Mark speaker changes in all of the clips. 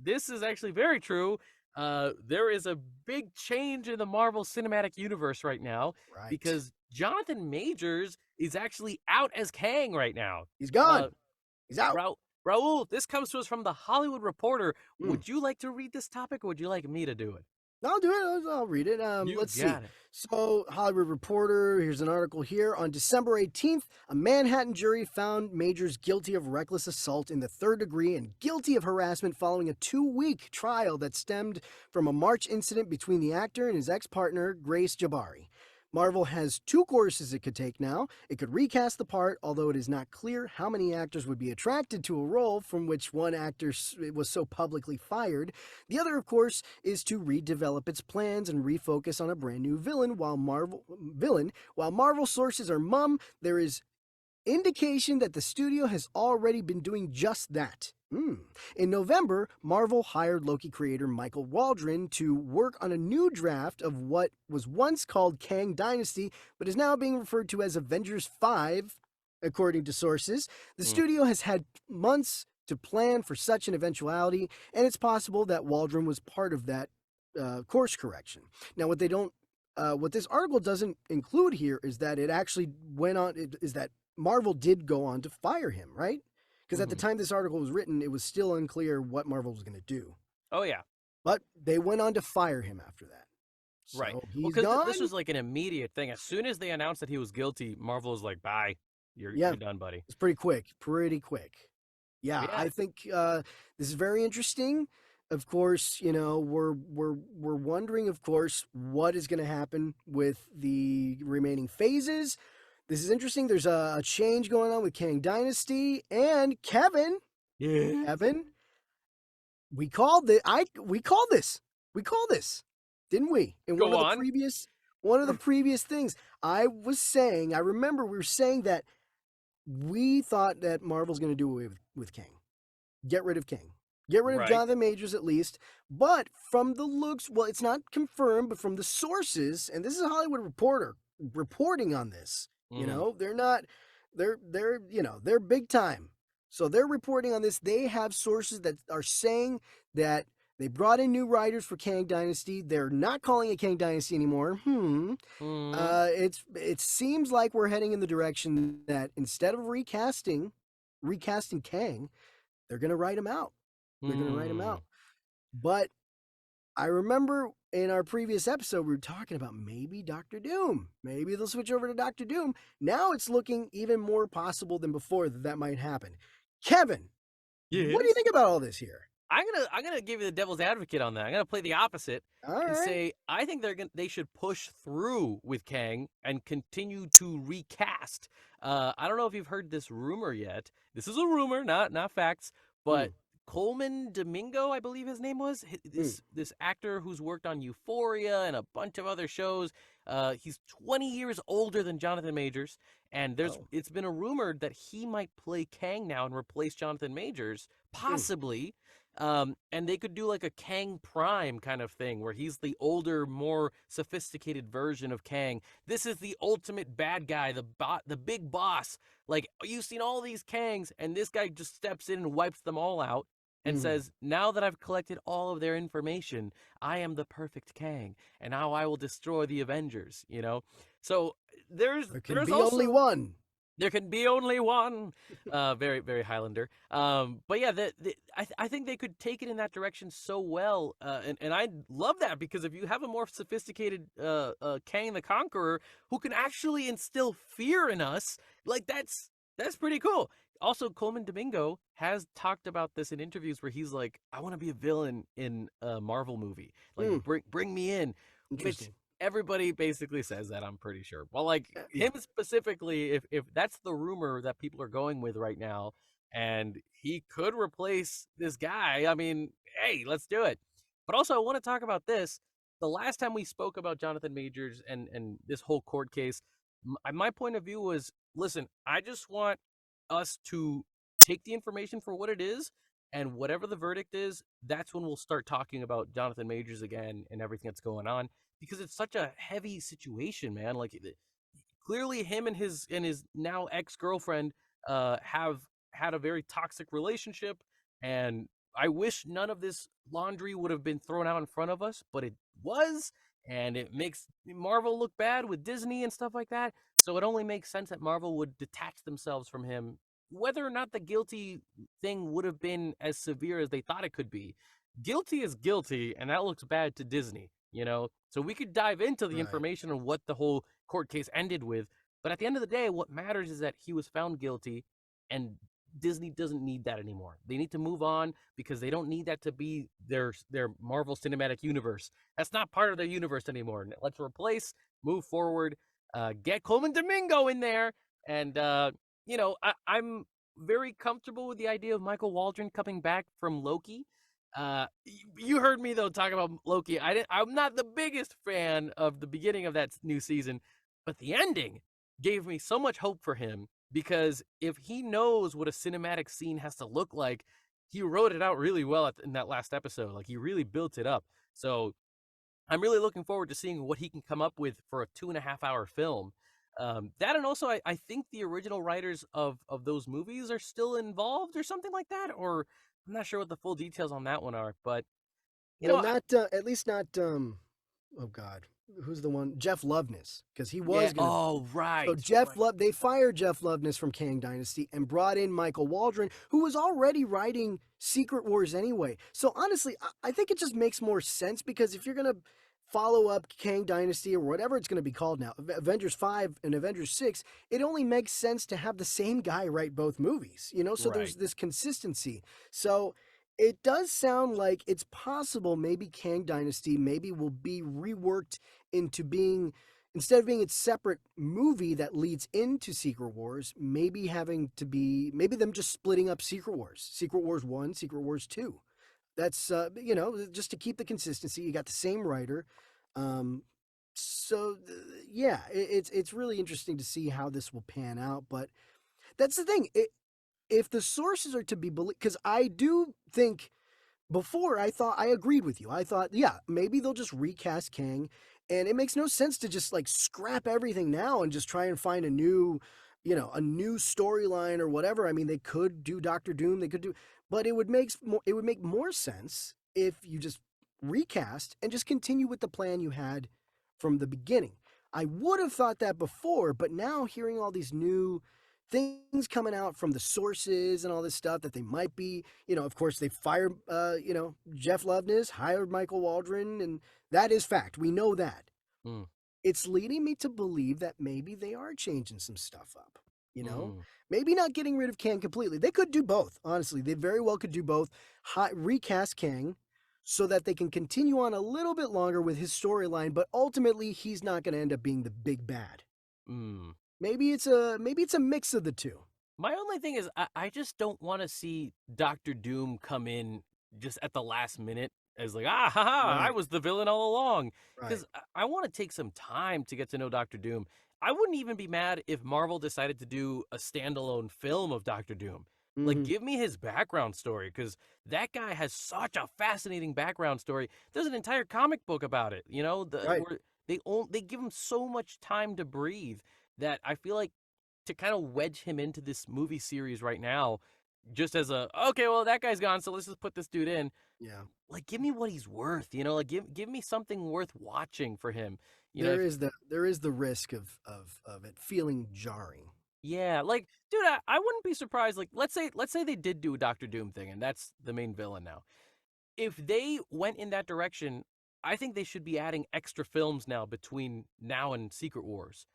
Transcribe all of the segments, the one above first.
Speaker 1: this is actually very true. There is a big change in the Marvel Cinematic Universe right now
Speaker 2: Right.
Speaker 1: because Jonathan Majors is actually out as Kang right now.
Speaker 2: He's
Speaker 1: Uh,
Speaker 2: gone. He's out.
Speaker 1: Raul, this comes to us from the Hollywood Reporter.
Speaker 2: Mm.
Speaker 1: Would you like to read this topic, or would you like me to do it?
Speaker 2: I'll do it. I'll read it.
Speaker 1: You
Speaker 2: Let's see.
Speaker 1: got it.
Speaker 2: So, Hollywood Reporter, here's an article here. On December 18th, a Manhattan jury found Majors guilty of reckless assault in the third degree and guilty of harassment following a 2-week trial that stemmed from a March incident between the actor and his ex partner, Grace Jabari. Marvel has 2 courses it could take now. It could recast the part, although it is not clear how many actors would be attracted to a role from which one actor was so publicly fired. The other, of course, is to redevelop its plans and refocus on a brand new villain. While Marvel sources are mum, there is indication that the studio has already been doing just that. In November, Marvel hired Loki creator Michael Waldron to work on a new draft of what was once called Kang Dynasty, but is now being referred to as Avengers 5, according to sources. The
Speaker 1: Mm.
Speaker 2: studio has had months to plan for such an eventuality, and it's possible that Waldron was part of that course correction. Now, what this article doesn't include here is that it actually went on. Is that Marvel did go on to fire him, right? Because at the
Speaker 1: Hmm.
Speaker 2: time this article was written, it was still unclear what Marvel was going to do.
Speaker 1: Oh yeah,
Speaker 2: But they went on to fire him after that.
Speaker 1: right.
Speaker 2: So
Speaker 1: Well,
Speaker 2: he's
Speaker 1: because this
Speaker 2: gone.
Speaker 1: was like an immediate thing. As soon as they announced that he was guilty, Marvel was like, "Bye,
Speaker 2: Yeah,
Speaker 1: you're done, buddy."
Speaker 2: it's pretty quick. Pretty quick.
Speaker 1: But
Speaker 2: Yeah,
Speaker 1: yeah.
Speaker 2: I think this is very interesting. Of course, we're wondering, of course, what is going to happen with the remaining phases. This is interesting. There's a change going on with Kang Dynasty and Kevin.
Speaker 1: Yeah.
Speaker 2: Kevin, we called it. We called this. We called this, didn't we? In
Speaker 1: Go on.
Speaker 2: one of the previous things, I was saying. I remember we were saying that we thought that Marvel's going to do away with Kang. Get rid of King. Get rid of
Speaker 1: Right.
Speaker 2: Jonathan Majors at least. But from the looks, well, it's not confirmed, but from the sources, and this is a Hollywood Reporter reporting on this.
Speaker 1: Hmm.
Speaker 2: They're not, they're big time. So they're reporting on this. They have sources that are saying that they brought in new writers for Kang Dynasty. They're not calling it Kang Dynasty anymore.
Speaker 1: Hmm.
Speaker 2: It seems like we're heading in the direction that instead of recasting Kang, they're going to write him out. They're going to write him
Speaker 1: Hmm.
Speaker 2: out. But I remember in our previous episode, we were talking about maybe Doctor Doom. Maybe they'll switch over to Doctor Doom. Now it's looking even more possible than before that might happen. Kevin, what do you
Speaker 1: Yes.
Speaker 2: think about all this here?
Speaker 1: I'm gonna give you the devil's advocate on that. I'm gonna play the opposite
Speaker 2: All
Speaker 1: and
Speaker 2: right.
Speaker 1: say I think they should push through with Kang and continue to recast. I don't know if you've heard this rumor yet. This is a rumor, not facts. But
Speaker 2: Mm,
Speaker 1: Coleman Domingo, I believe his name was
Speaker 2: mm.
Speaker 1: this actor who's worked on Euphoria and a bunch of other shows. He's 20 years older than Jonathan Majors, and
Speaker 2: Oh.
Speaker 1: it's been a rumored that he might play Kang now and replace Jonathan Majors,
Speaker 2: Mm,
Speaker 1: possibly. And they could do like a Kang Prime kind of thing where he's the older, more sophisticated version of Kang. This is the ultimate bad guy, the big boss. Like you've seen all these Kangs, and this guy just steps in and wipes them all out and
Speaker 2: mm.
Speaker 1: says, "Now that I've collected all of their information, I am the perfect Kang, and now I will destroy the Avengers." So
Speaker 2: There can
Speaker 1: there's
Speaker 2: be only
Speaker 1: also
Speaker 2: one.
Speaker 1: there can be only one. Very, very Highlander. But yeah, I think they could take it in that direction so well, and I love that because if you have a more sophisticated Kang the Conqueror who can actually instill fear in us, like that's pretty cool. Also, Coleman Domingo has talked about this in interviews where he's like, "I want to be a villain in a Marvel movie. Like,
Speaker 2: Mm,
Speaker 1: bring me in," which
Speaker 2: interesting.
Speaker 1: everybody basically says that, I'm pretty sure. Well, like
Speaker 2: Yeah.
Speaker 1: him specifically, if that's the rumor that people are going with right now, and he could replace this guy, I mean, hey, let's do it. But also, I want to talk about this. The last time we spoke about Jonathan Majors and this whole court case, my point of view was, listen, I just want us to take the information for what it is, and whatever the verdict is, that's when we'll start talking about Jonathan Majors again and everything that's going on, because it's such a heavy situation, man. Like clearly him and his now ex-girlfriend have had a very toxic relationship, and I wish none of this laundry would have been thrown out in front of us, but it was, and it makes Marvel look bad with Disney and stuff like that. So it only makes sense that Marvel would detach themselves from him, whether or not the guilty thing would have been as severe as they thought it could be. Guilty is guilty, and that looks bad to Disney, you know? So we could dive into the
Speaker 2: Right.
Speaker 1: information on what the whole court case ended with, but at the end of the day, what matters is that he was found guilty, and Disney doesn't need that anymore. They need to move on because they don't need that to be their Marvel Cinematic Universe. That's not part of their universe anymore. Let's replace, move forward, get Coleman Domingo in there, and I'm very comfortable with the idea of Michael Waldron coming back from Loki. You heard me though talk about Loki. I'm not the biggest fan of the beginning of that new season, but the ending gave me so much hope for him because if he knows what a cinematic scene has to look like, he wrote it out really well in that last episode. Like he really built it up. So I'm really looking forward to seeing what he can come up with for a 2.5 hour film. That and also, I think the original writers of those movies are still involved or something like that. Or I'm not sure what the full details on that one are, but you
Speaker 2: Well,
Speaker 1: know,
Speaker 2: not at least not. Oh God, who's the one? Jeff Loveness, because he
Speaker 1: yeah.
Speaker 2: was gonna be.
Speaker 1: Oh,
Speaker 2: So
Speaker 1: right,
Speaker 2: Jeff
Speaker 1: right,
Speaker 2: Love, they fired Jeff Loveness from Kang Dynasty and brought in Michael Waldron, who was already writing Secret Wars anyway. So honestly, I think it just makes more sense because if you're gonna follow up Kang Dynasty or whatever it's gonna be called now, Avengers 5 and Avengers 6, it only makes sense to have the same guy write both movies, you know? So there's
Speaker 1: right.
Speaker 2: this consistency. So it does sound like it's possible maybe Kang Dynasty maybe will be reworked into being, instead of being its separate movie that leads into Secret Wars, maybe having to be, maybe them just splitting up Secret Wars 1, Secret Wars 2. That's just to keep the consistency. You got the same writer. Um so yeah, it's really interesting to see how this will pan out, but that's the thing. If the sources are to be believed, because I do think before I thought I agreed with you. I thought, yeah, maybe they'll just recast Kang, and it makes no sense to just like scrap everything now and just try and find a new storyline or whatever. I mean, they could do Doctor Doom, they could do, but it would make more sense if you just recast and just continue with the plan you had from the beginning. I would have thought that before, but now hearing all these new things coming out from the sources and all this stuff that they might be, of course they fired, Jeff Loveness, hired Michael Waldron, and that is fact. We know that.
Speaker 1: Mm,
Speaker 2: It's leading me to believe that maybe they are changing some stuff up. You know,
Speaker 1: mm,
Speaker 2: maybe not getting rid of Kang completely. They could do both. Honestly, they very well could do both. Recast Kang so that they can continue on a little bit longer with his storyline, but ultimately he's not going to end up being the big bad.
Speaker 1: mm.
Speaker 2: Maybe it's a mix of the two.
Speaker 1: My only thing is, I just don't want to see Doctor Doom come in just at the last minute as like, ah, haha, I
Speaker 2: Right,
Speaker 1: was the villain all along.
Speaker 2: right.
Speaker 1: Because I want to take some time to get to know Doctor Doom. I wouldn't even be mad if Marvel decided to do a standalone film of Doctor Doom. Like,
Speaker 2: Hmm.
Speaker 1: give me his background story because that guy has such a fascinating background story. There's an entire comic book about it. You know,
Speaker 2: Right.
Speaker 1: where they give him so much time to breathe that I feel like to kind of wedge him into this movie series right now, just as a okay, well that guy's gone, so let's just put this dude in.
Speaker 2: Yeah.
Speaker 1: Like, give me what he's worth, you know. Like, give me something worth watching for him. You know,
Speaker 2: There is the risk of it feeling jarring.
Speaker 1: yeah, like, dude, I wouldn't be surprised. Like, let's say they did do a Doctor Doom thing, and that's the main villain now. If they went in that direction, I think they should be adding extra films now between now and Secret Wars,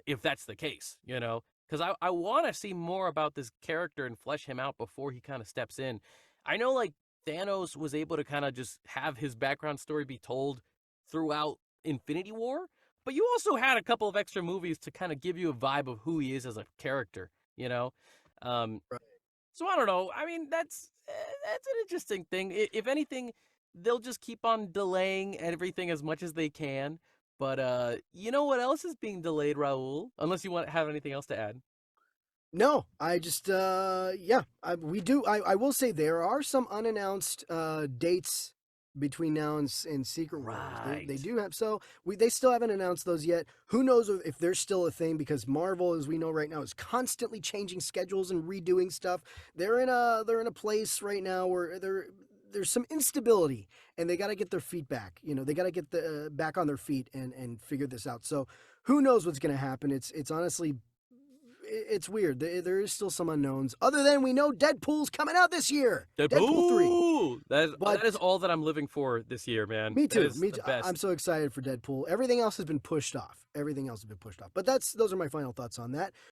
Speaker 1: if that's the case, you know, because I want to see more about this character and flesh him out before he kind of steps in. I know, like, Thanos was able to kind of just have his background story be told throughout Infinity War, but you also had a couple of extra movies to kind of give you a vibe of who he is as a character, you know. Um,
Speaker 2: Right.
Speaker 1: so I don't know. I mean, that's an interesting thing. If anything, they'll just keep on delaying everything as much as they can. But you know what else is being delayed, Raul? Unless you want have anything else to add.
Speaker 2: No, I just yeah, we do. I will say there are some unannounced dates between now and Secret Wars. They
Speaker 1: Right.
Speaker 2: do have, so they still haven't announced those yet. Who knows if they're still a thing, because Marvel, as we know right now, is constantly changing schedules and redoing stuff. They're in a place right now where there's some instability, and they got to get their feet back. They got to get the back on their feet and figure this out. So who knows what's going to happen? It's honestly, it's weird. There is still some unknowns. Other than we know Deadpool's coming out this year. Deadpool 3.
Speaker 1: Deadpool. That is
Speaker 2: But
Speaker 1: all that I'm living for this year, man.
Speaker 2: me
Speaker 1: That
Speaker 2: too.
Speaker 1: is
Speaker 2: Me
Speaker 1: the
Speaker 2: too.
Speaker 1: best.
Speaker 2: I'm so excited for Deadpool. Everything else has been pushed off. Everything else has been pushed off. But those are my final thoughts on that.